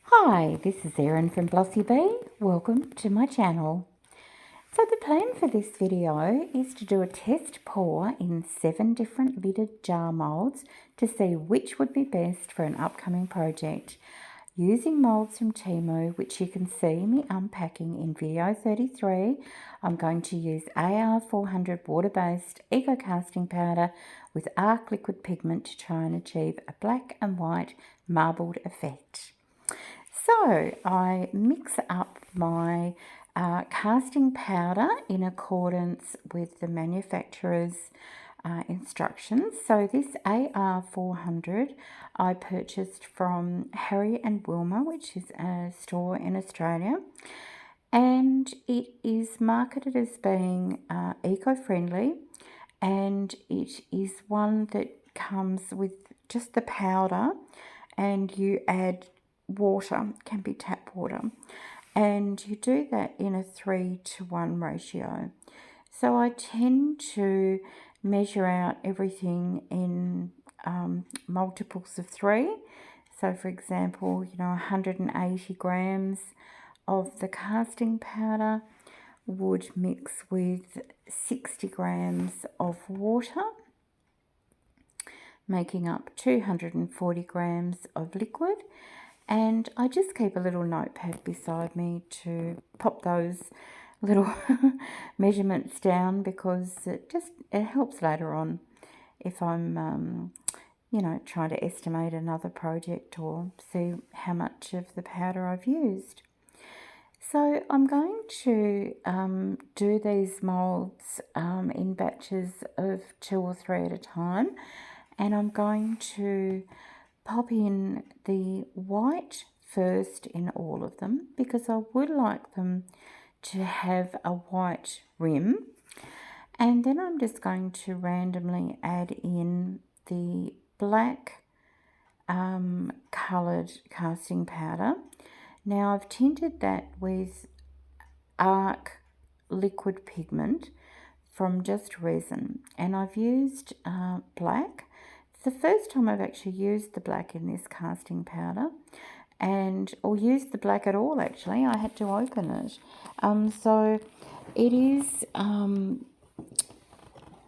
Hi, this is Erin from Blossy Bee. Welcome to my channel. So the plan for this video is to do a test pour in 7 different lidded jar moulds to see which would be best for an upcoming project. Using moulds from Temu, which you can see me unpacking in video 33, I'm going to use AR400 water-based Eco Casting Powder with Arc Liquid Pigment to try and achieve a black and white marbled effect. So I mix up my casting powder in accordance with the manufacturer's instructions. So this AR400 I purchased from Harry and Wilma, which is a store in Australia, and it is marketed as being eco-friendly, and it is one that comes with just the powder, and you add water, can be tap water, and you do that in a 3:1 ratio. So I tend to measure out everything in multiples of 3. So for example, 180 grams of the casting powder would mix with 60 grams of water, making up 240 grams of liquid. And I just keep a little notepad beside me to pop those little measurements down, because it helps later on if I'm trying to estimate another project or see how much of the powder I've used. So I'm going to do these moulds in batches of 2 or 3 at a time, and I'm going to pop in the white first in all of them, because I would like them to have a white rim, and then I'm just going to randomly add in the black coloured casting powder. Now I've tinted that with Arc Liquid Pigment from Just Resin, and I've used black. It's the first time I've actually used the black in this casting powder, or used the black at all actually. I had to open it. So it is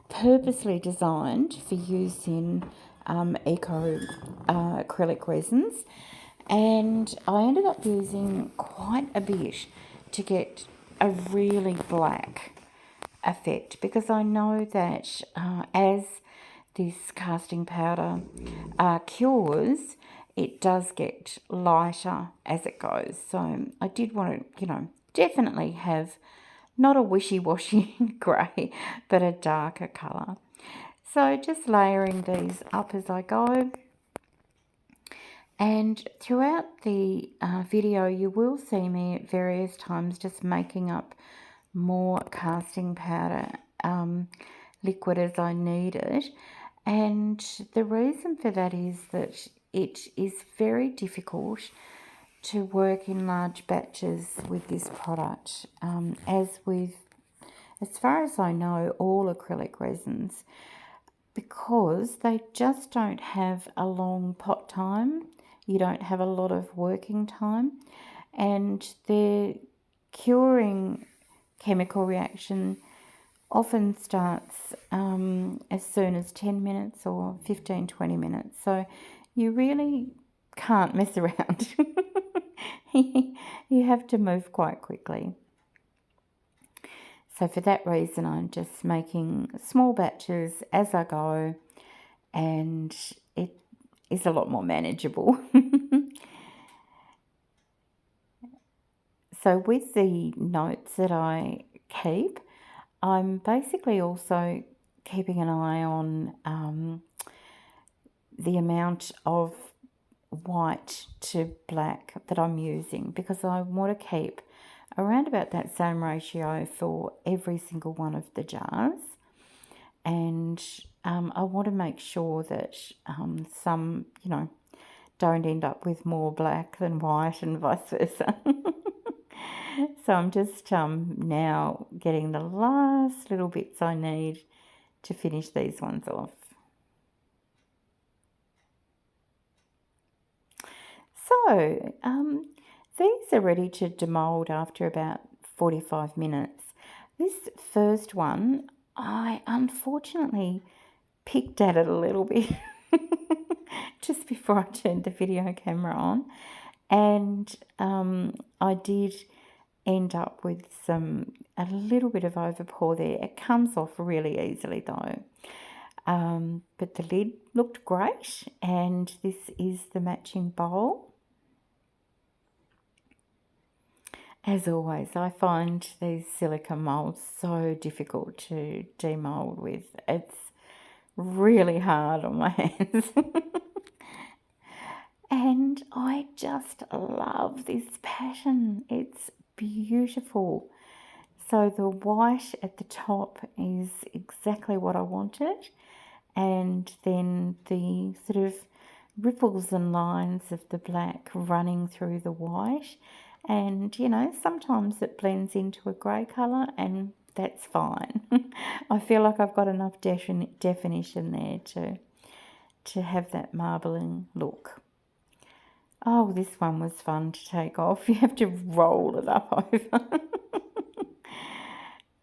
purposely designed for use in eco acrylic resins, and I ended up using quite a bit to get a really black effect, because I know that as this casting powder cures, it does get lighter as it goes. So I did want to, definitely have not a wishy-washy grey, but a darker colour. So just layering these up as I go. And throughout the video, you will see me at various times just making up more casting powder liquid as I need it. And the reason for that is that it is very difficult to work in large batches with this product, as far as I know, all acrylic resins, because they just don't have a long pot time. You don't have a lot of working time, and their curing chemical reaction often starts as soon as 10 minutes or 15-20 minutes. So you really can't mess around. You have to move quite quickly. So for that reason, I'm just making small batches as I go, and it is a lot more manageable. So with the notes that I keep, I'm basically also keeping an eye on the amount of white to black that I'm using, because I want to keep around about that same ratio for every single one of the jars. And I want to make sure that some, don't end up with more black than white and vice versa. So I'm just now getting the last little bits I need to finish these ones off. So, these are ready to demould after about 45 minutes. This first one, I unfortunately picked at it a little bit just before I turned the video camera on, and I did end up with a little bit of overpour there. It comes off really easily though. But the lid looked great, and this is the matching bowl. As always, I find these silicone moulds so difficult to demould with. It's really hard on my hands. And I just love this pattern. It's beautiful. So the white at the top is exactly what I wanted, and then the sort of ripples and lines of the black running through the white, and you know, sometimes it blends into a grey colour and that's fine. I feel like I've got enough definition there to have that marbling look. Oh, this one was fun to take off. You have to roll it up over.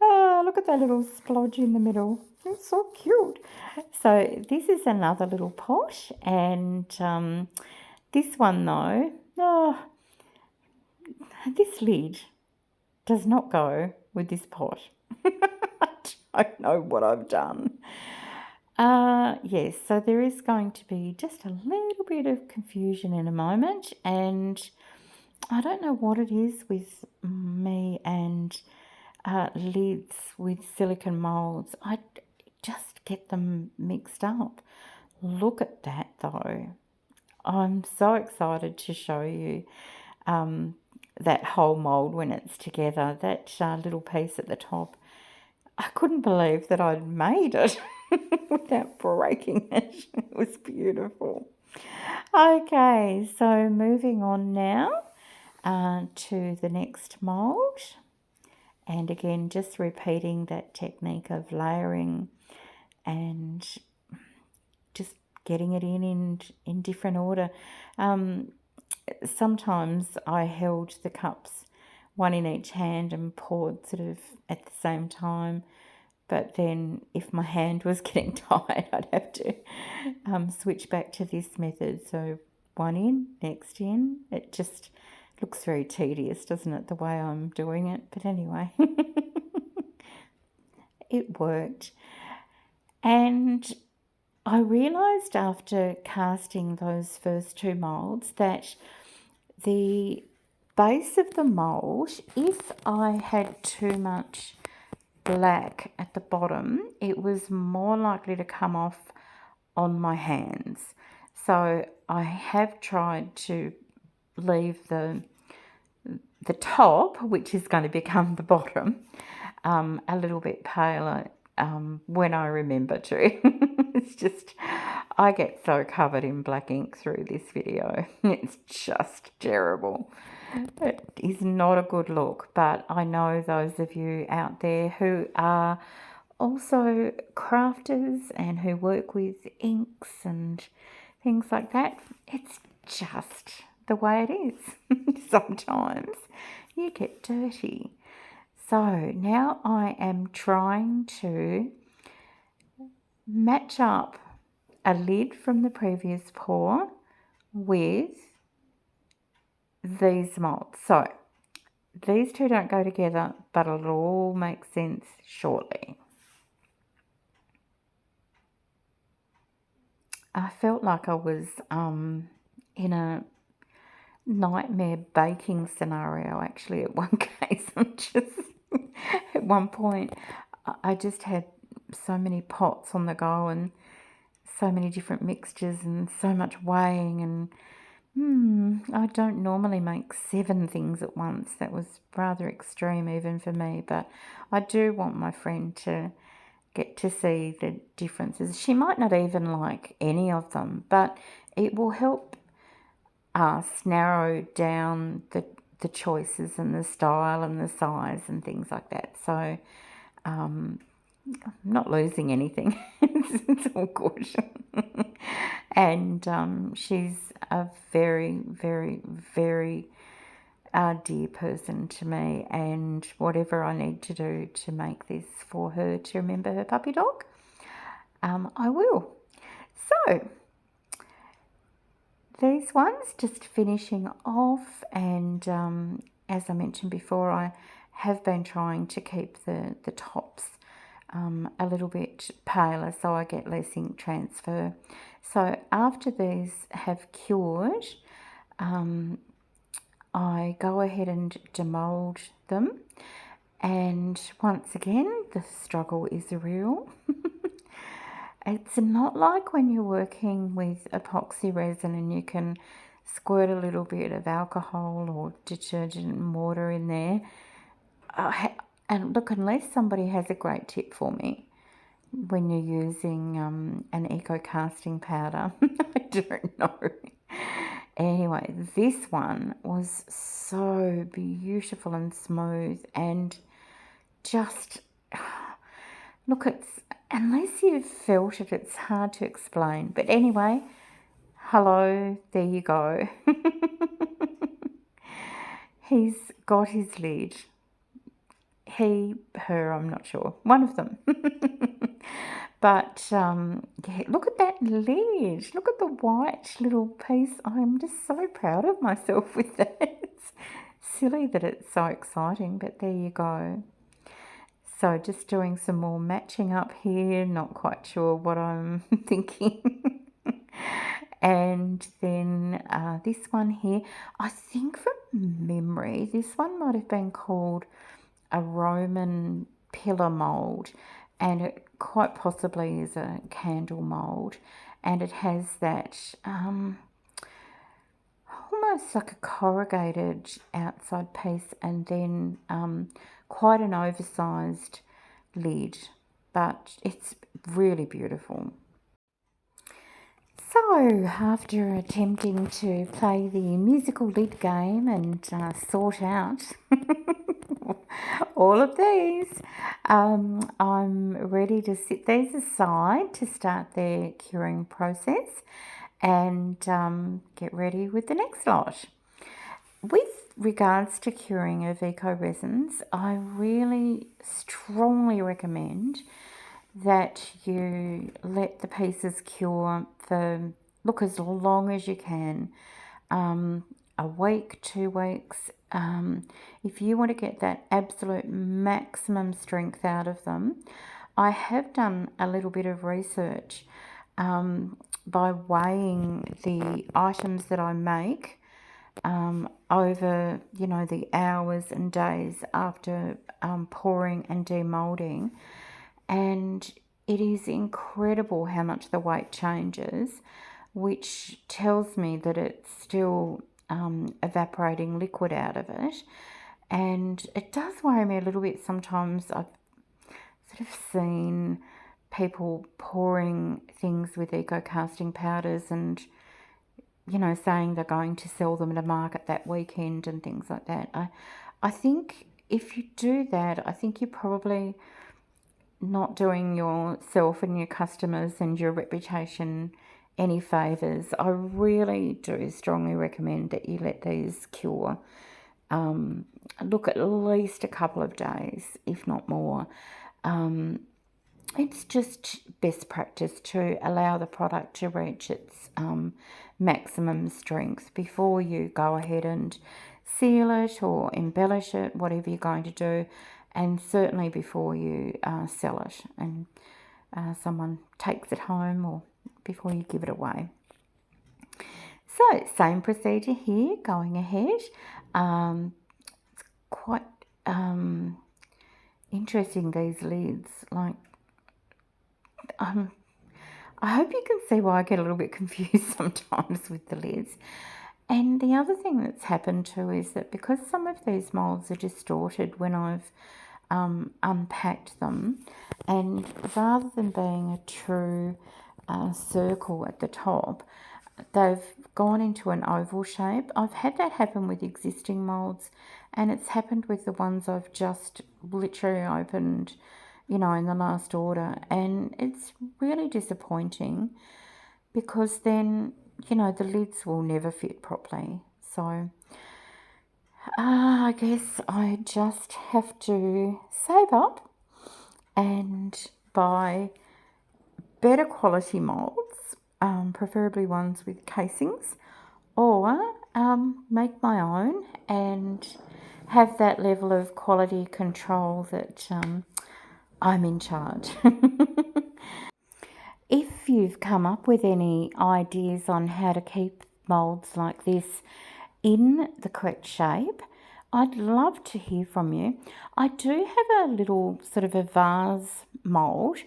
Oh, look at that little splodge in the middle. It's so cute. So this is another little pot, and this one though, oh, this lid does not go with this pot. I don't know what I've done. Yes, so there is going to be just a little bit of confusion in a moment, and I don't know what it is with me and lids with silicone moulds. I just get them mixed up. Look at that though. I'm so excited to show you that whole mould when it's together. That little piece at the top, I couldn't believe that I'd made it without breaking it. It was beautiful. Okay, so moving on now to the next mould. And again, just repeating that technique of layering and just getting it in different order. Sometimes I held the cups one in each hand and poured sort of at the same time. But then if my hand was getting tired, I'd have to switch back to this method. So one in, next in. It just looks very tedious, doesn't it, the way I'm doing it? But anyway, it worked. And I realised after casting those first two moulds that the base of the mould, if I had too much black at the bottom, it was more likely to come off on my hands. So I have tried to leave the top, which is going to become the bottom, a little bit paler when I remember to. It's just, I get so covered in black ink through this video. It's just terrible. It is not a good look, but I know those of you out there who are also crafters and who work with inks and things like that, it's just the way it is. Sometimes you get dirty. So now I am trying to match up a lid from the previous pour with these moulds. So these two don't go together, but it'll all make sense shortly. I felt like I was in a nightmare baking scenario actually at one case. I'm just at one point I just had so many pots on the go and so many different mixtures and so much weighing, and I don't normally make 7 things at once. That was rather extreme even for me, but I do want my friend to get to see the differences. She might not even like any of them, but it will help us narrow down the choices and the style and the size and things like that. So I'm not losing anything. It's all good. And she's a very, very, very dear person to me, and whatever I need to do to make this for her to remember her puppy dog, I will. So these ones just finishing off, and as I mentioned before, I have been trying to keep the tops a little bit paler so I get less ink transfer. So after these have cured, I go ahead and demold them, and once again the struggle is real. It's not like when you're working with epoxy resin and you can squirt a little bit of alcohol or detergent and water in there. And look, unless somebody has a great tip for me when you're using an eco casting powder, I don't know. Anyway, this one was so beautiful and smooth, and just look, it's, unless you've felt it, it's hard to explain. But anyway, hello, there you go. He's got his lid. He, her, I'm not sure. One of them. But yeah, look at that lid. Look at the white little piece. I'm just so proud of myself with that. It's silly that it's so exciting, but there you go. So just doing some more matching up here. Not quite sure what I'm thinking. And then this one here, I think from memory, this one might have been called a Roman pillar mould, and it quite possibly is a candle mould, and it has that almost like a corrugated outside piece, and then quite an oversized lid, but it's really beautiful. So, after attempting to play the musical lid game and sort out all of these, I'm ready to set these aside to start their curing process and get ready with the next lot. With regards to curing of eco resins, I really strongly recommend that you let the pieces cure for, look, as long as you can, a week, 2 weeks. If you want to get that absolute maximum strength out of them, I have done a little bit of research by weighing the items that I make over, you know, the hours and days after pouring and demolding, and it is incredible how much the weight changes, which tells me that it's still evaporating liquid out of it. And it does worry me a little bit sometimes. I've sort of seen people pouring things with eco casting powders and, you know, saying they're going to sell them at a market that weekend and things like that. I think if you do that, I think you're probably not doing yourself and your customers and your reputation any favours. I really do strongly recommend that you let these cure. Look, at least a couple of days, if not more. It's just best practice to allow the product to reach its maximum strength before you go ahead and seal it or embellish it, whatever you're going to do, and certainly before you sell it and someone takes it home, or before you give it away. So same procedure here, going ahead. It's quite interesting, these lids. Like, I hope you can see why I get a little bit confused sometimes with the lids. And the other thing that's happened too is that because some of these moulds are distorted when I've unpacked them, and rather than being a true circle at the top, they've gone into an oval shape. I've had that happen with existing moulds, and it's happened with the ones I've just literally opened you know, in the last order, and it's really disappointing because then, you know, the lids will never fit properly. So I guess I just have to save up and buy better quality molds, preferably ones with casings, or make my own and have that level of quality control that I'm in charge. If you've come up with any ideas on how to keep molds like this in the correct shape, I'd love to hear from you. I do have a little sort of a vase mold,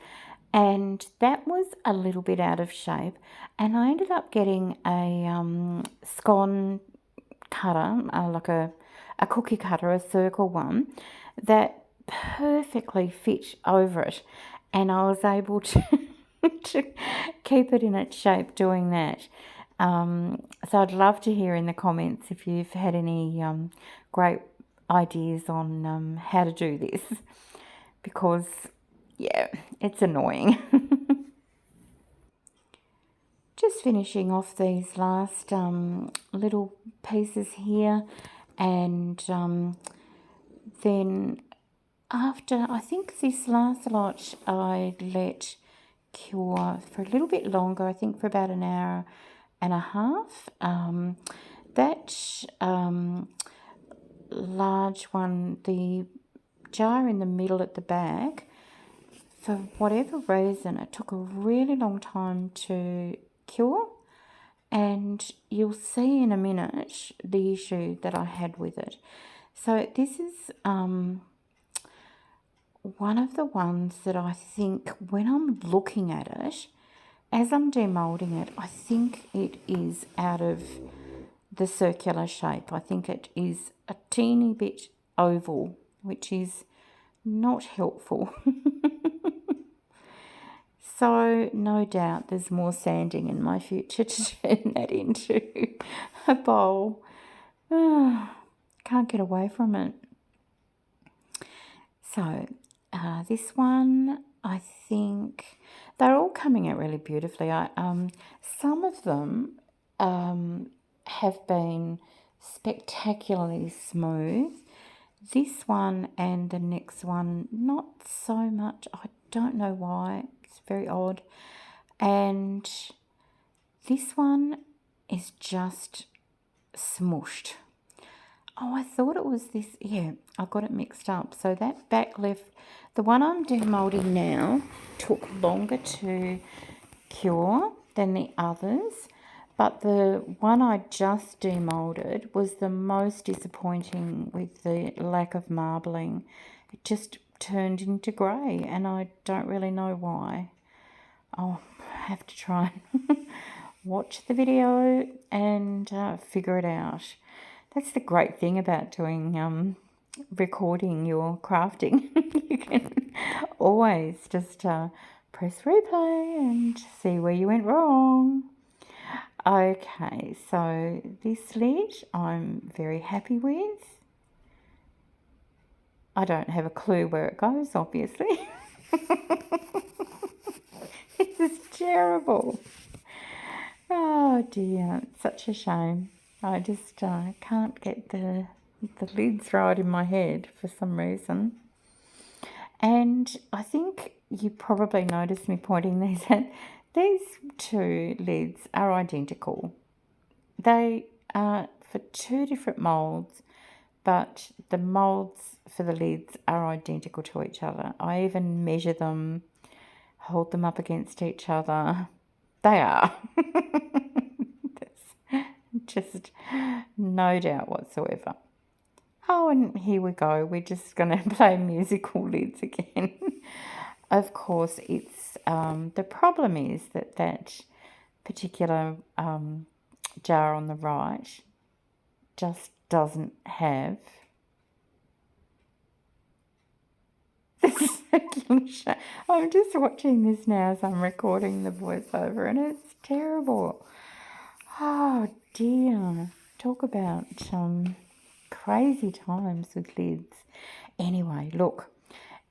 and that was a little bit out of shape, and I ended up getting a scone cutter, like a cookie cutter, a circle one, that perfectly fit over it, and I was able to to keep it in its shape doing that. So I'd love to hear in the comments if you've had any great ideas on how to do this, because yeah, it's annoying. Just finishing off these last little pieces here, and then after, I think this last lot I let cure for a little bit longer, I think for about an hour and a half. That large one, the jar in the middle at the back, for whatever reason, it took a really long time to cure, and you'll see in a minute the issue that I had with it. So this is one of the ones that I think when I'm looking at it, as I'm demolding it, I think it is out of the circular shape. I think it is a teeny bit oval, which is not helpful. So no doubt there's more sanding in my future to turn that into a bowl. Can't get away from it. So this one, I think they're all coming out really beautifully. Some of them have been spectacularly smooth. This one and the next one, not so much. I don't know why. It's very odd. And this one is just smushed. Oh, I thought it was this. Yeah, I got it mixed up. So that back left, the one I'm demolding now took longer to cure than the others, but the one I just demolded was the most disappointing with the lack of marbling. It just turned into grey, and I don't really know why. I'll have to try and watch the video and figure it out. That's the great thing about doing recording your crafting. You can always just press replay and see where you went wrong. Okay, so this lid I'm very happy with. I don't have a clue where it goes, obviously. This is terrible. Oh dear, it's such a shame. I just can't get the lids right in my head for some reason. And I think you probably noticed me pointing these at. These two lids are identical. They are for two different moulds, but the moulds for the lids are identical to each other. I even measure them, hold them up against each other. They are. There's just no doubt whatsoever. Oh, and here we go. We're just going to play musical lids again. Of course, it's the problem is that that particular jar on the right just doesn't have the circular shape. I'm just watching this now as I'm recording the voiceover, and it's terrible. Oh dear. Talk about crazy times with lids. Anyway, look,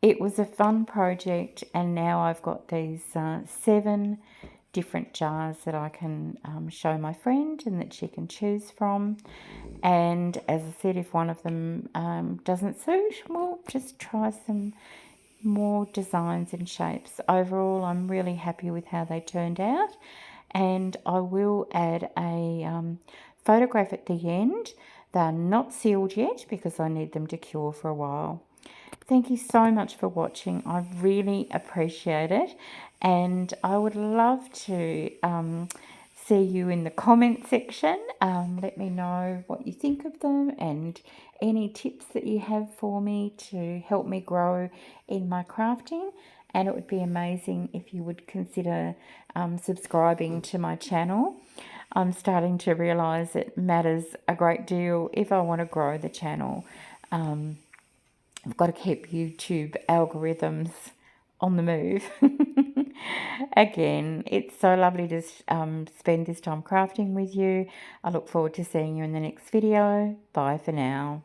it was a fun project, and now I've got these 7 different jars that I can show my friend and that she can choose from. And as I said, if one of them doesn't suit, we'll just try some more designs and shapes. Overall, I'm really happy with how they turned out, and I will add a photograph at the end. They're not sealed yet because I need them to cure for a while. Thank you so much for watching. I really appreciate it, and I would love to see you in the comment section. Let me know what you think of them and any tips that you have for me to help me grow in my crafting. And it would be amazing if you would consider subscribing to my channel. I'm starting to realise it matters a great deal if I want to grow the channel. I've got to keep YouTube algorithms on the move. Again, it's so lovely to spend this time crafting with you. I look forward to seeing you in the next video. Bye for now.